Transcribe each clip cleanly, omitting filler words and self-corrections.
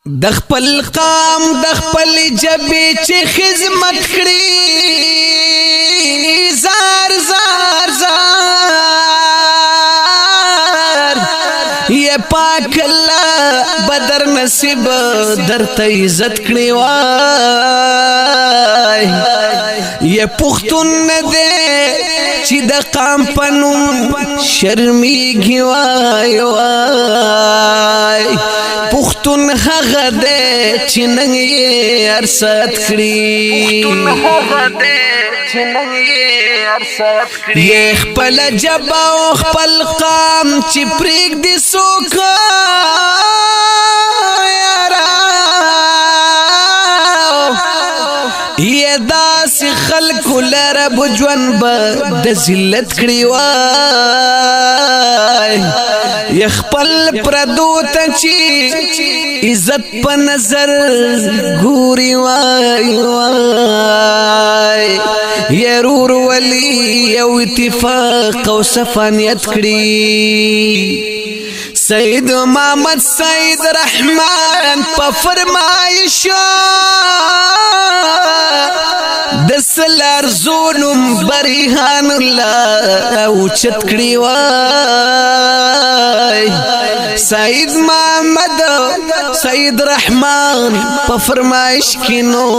د خپل قام د خپل جبې چې خدمت کړي زار زار زار یہ پاک الله بدر نصیب درته عزت کړي وای یہ پختون نه دې چې د قام پنوم شرمېږي وای وای پختون هغه دې چې نن یې ارسات کړي پختون هغه دې چې نن یې ارسات کړي یې خپل جبا او خپل قام چې پرېږدي څوک یہ داس خلق لرب جوان با د ذلت کړي وای یخپل پردو ته چې عزت په نظر ګوري وای وای يرور ولي او اتفاق او صفانیت کړي سید محمد سید رحمان په فرمایش دسلار زولم بریحان الله او چت کړي وای سید محمد سید رحمان په فرمایش کینو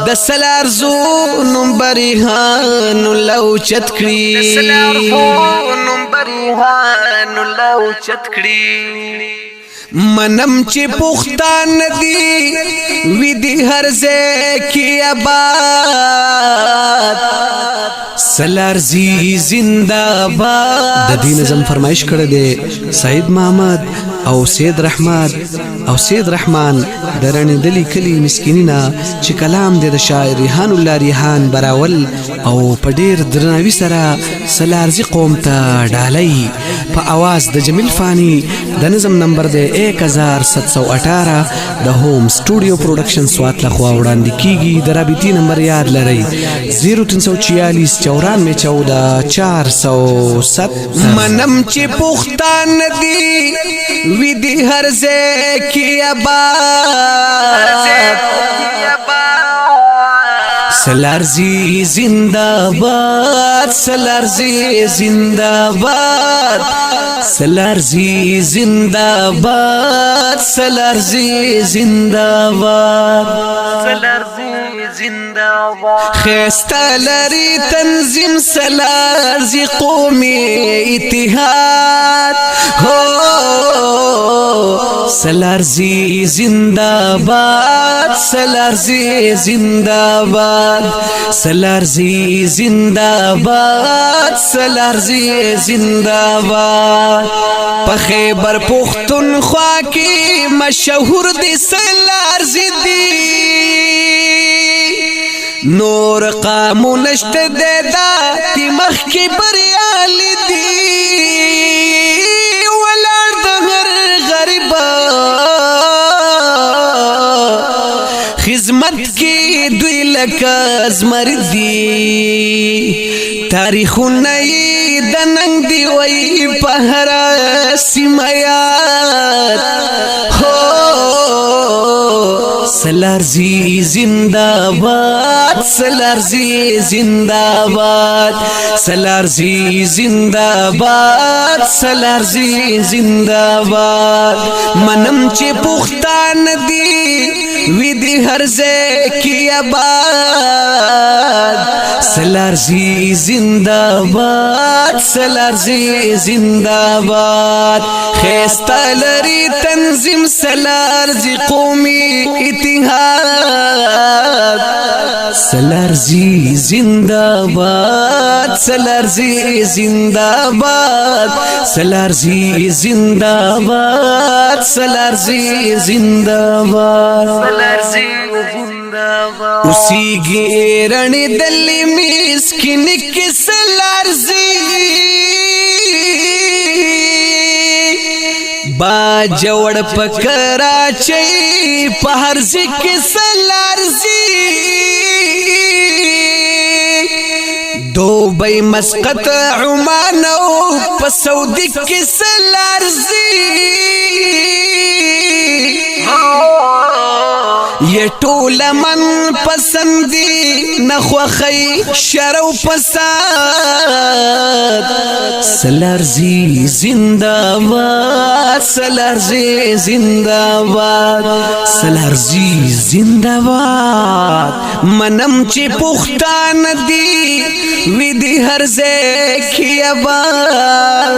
دسلار زولم بریحان الله او چت کړي دسلار زولم بریحان الله او چت کړي منم چې پختان دی وی دی هر ځکه آباد سلارزی زنده باد د دین نظم فرمایش کړی دی سید محمد او سید رحمان درنه دلی کلی مسکینینا چې کلام دی د شاعر ریحان الله ریحان براول او په ډیر درناوي سره سلارزی قوم ته ډالۍ په आवाज د جمیل فانی د نظم نمبر دی 1718 د هوم سټوډیو پروډکشن سوات لخوا وړاندې کیږي د رابطي نمبر یاد لرئ 0346 9414 407 منم چې پختان دی وی دی هر ځکه آباد سلارزی زنده باد سلارزی زنده باد سلارزی زنده باد سلارزی زنده باد سلارزی زنده باد خسته لري تنظیم سلارزی قومي اتحاد هو سلارزی زنده باد سلارزی زنده باد سلارزی زنده باد سلارزی زنده باد په خیبر پختونخوا کې مشهور دي سلارزی دي نور قامون نشته دا تی مخ کې بریالي دي ولر د هر غریب خدمت کې دوی لکه زمر دي تاریخونه د ننګ دی وای په هر سیمایات هو سلارزی زنده باد سلارزی زنده باد سلارزی زنده باد سلارزی زنده باد منم چې پختان دی وی دی هر ځکه آباد سلارزی زنده باد سلارزی زنده باد خسته لري تنظیم سلارزی قومي اتحاد سلارزی زنده باد سلارزی زنده باد سلارزی زنده باد سلارزی زنده باد سلارزی زنده باد اسی ګیرنی دلی مسکین کې سلارزی با جوړ پکراچي په هر ځکه سلارزی دوبی مسقط عمان او په سعودي کې سلارزی یہ ټول من پسندی نخوخی شرو فساد سلارزی زندہ باد سلارزی زندہ باد سلارزی زندہ باد منم چی پختان دی ویدی ہر زیکی آباد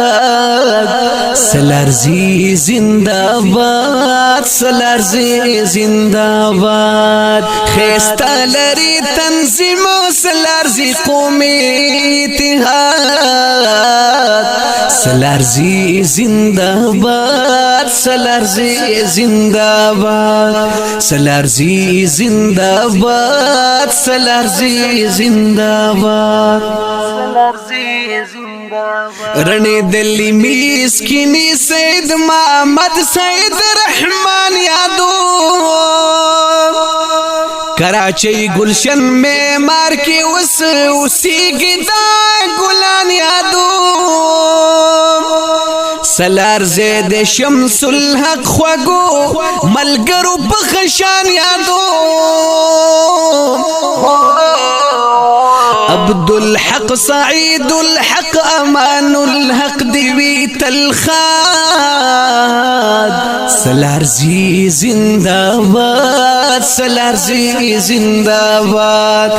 سلارزی زندہ باد سلارزی زندہ باد خیستا لری تنظیم سلارزی قومی اتحاد سلارزی زندہ باد سلارزی زندہ باد سلارزی زندہ باد سلارزی زندہ باد سلارزی زندہ باد رنی دلی میسکینی سید محمد سید رحمان یادو کراچی گلشن میں مار کے اسی گدا گلان یادو سلار زید شمس الحق خوگو ملگرو بخشان یادو عبد الحق سعید الحق امان الحق دیوی تلخاد سلارزی زندہ باد سلارزی زندہ باد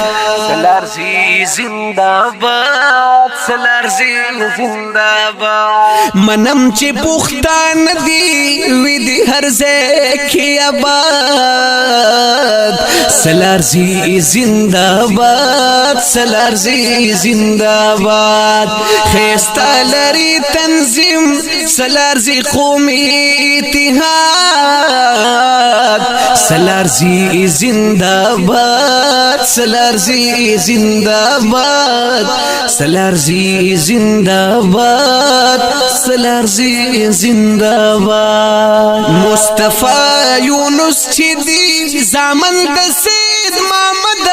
سلارزی زندہ باد سلارزی زندہ باد منم چی پختان دی ویدی ہر زیکی آباد سلارزی زندہ باد سلارزی زندہ باد خیستا لری تنظیم سلارزی قومی اتحاد سلارزی زندہ باد سلارزی زندہ باد سلارزی زندہ باد سلارزی زندہ باد مصطفیٰ یونس چی دی زامن د سید محمد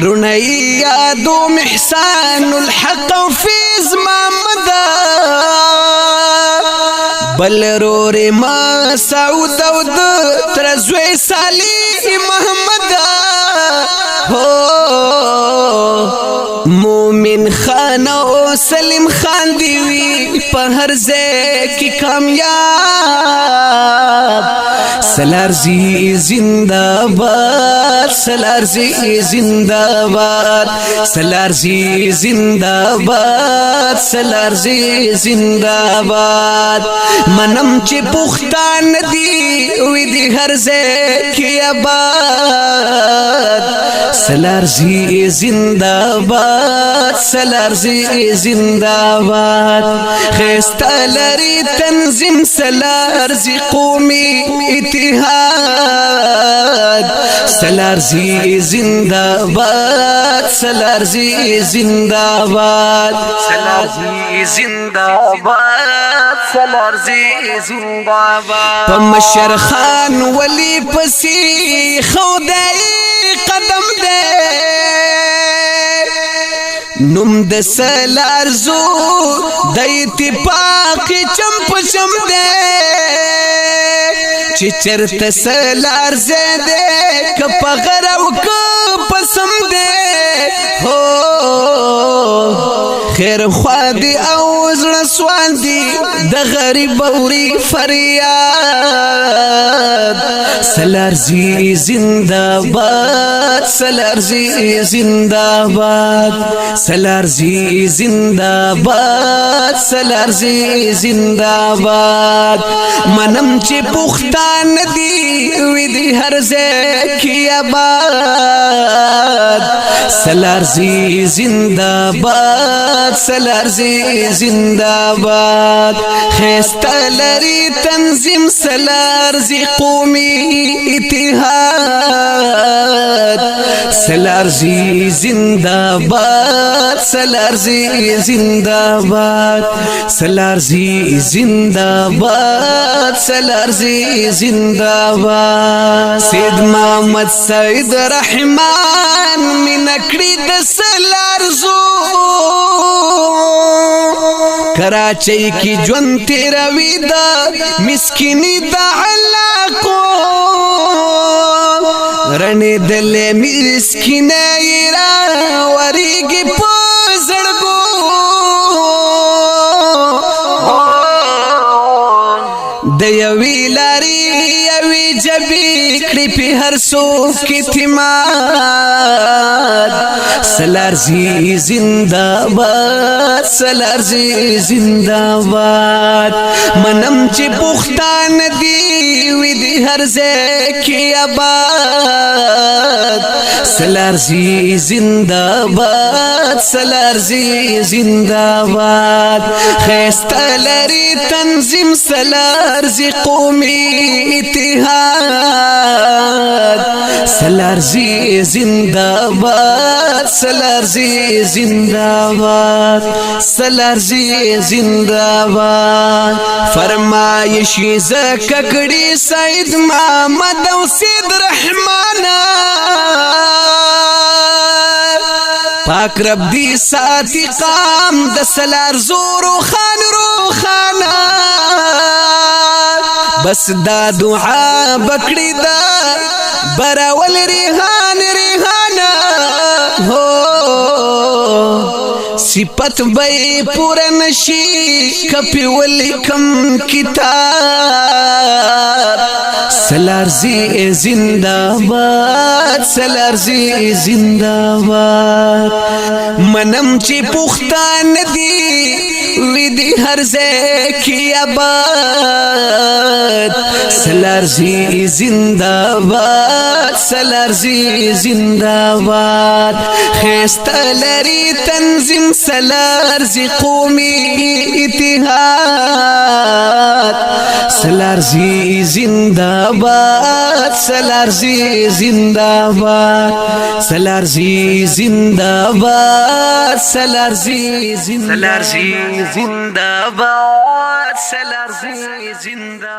رنائی یادو محسان الحق و فیض محمد بل رور ما سعود و ترزوی سالی محمد مومن خان و سلیم خان دیوی پہر زے کی کامیاب سلارزی زندہ باد سلارزی زندہ باد سلارزی زندہ باد سلارزی زندہ باد منم چی پختان دی ویدی ہر زیکی آباد سلارزی زندہ باد سلارزی زندہ باد خیستا لری تنظیم سلارزی قومی اتحاد سلارزی زندہ باد سلارزی زندہ باد سلارزی زندہ باد سلارزی زندہ باد پمشر خان ولی پسی خودائی قدم دے نم د سلارزو د اتفاق چمپ چم دے چی چرت سلارز دے کپ غرو کپ سم دے ہو خیر خوادی او زړه سوال دی د غریب اوري فریاد سلارزی زندہ باد سلارزی زندہ باد سلارزی زندہ باد سلارزی زندہ باد منم چی پختان دی ویدی ہر زیکی آباد سلارزی زندہ باد سلارزی زندہ باد خیستا لری تنظیم سلارزی قومی اتحاد سلارزی زندہ باد سلارزی زندہ باد سلارزی زندہ باد سلارزی زندہ باد سید محمد سید رحمان منکڑی د سلارزو کراچی کی جون تیروی دا مسکینی دا علاقو رنه دل مسکینه را وریږي په زړګو د یوې لارې یوې جبې کړې په هر څوک اعتماد سلارزي زنده باد سلارزي زنده باد منم چې پښتان دی وي د هر ځای کې آباد سلارزي زنده باد سلارزي زنده باد خسته لري تنظیم سلارزي قومي اتحاد سلارزي زنده باد سلارزي زنده باد سلارزي زنده باد فرمایشي زکه کړي سید محمد او سید رحمان پاک رب دی ساتي قام د سلار زورو خان روخانا بس دا دعا بکړی دا براول ریحان ریحانا هو صفت بے پورا نشی کپی ولیکم کتاب سلارزی زندہ باد سلارزی زندہ باد منم چی پختان دی ویدی ہر زیکی آباد سلارزی زندہ باد سلارزی زندہ باد خیستا لری تنظیم سلارزی قومی اتحاد سلارزی زندہ باد سلارزی زندہ باد سلارزی زندہ باد سلارزی زندہ باد سلارزی زندہ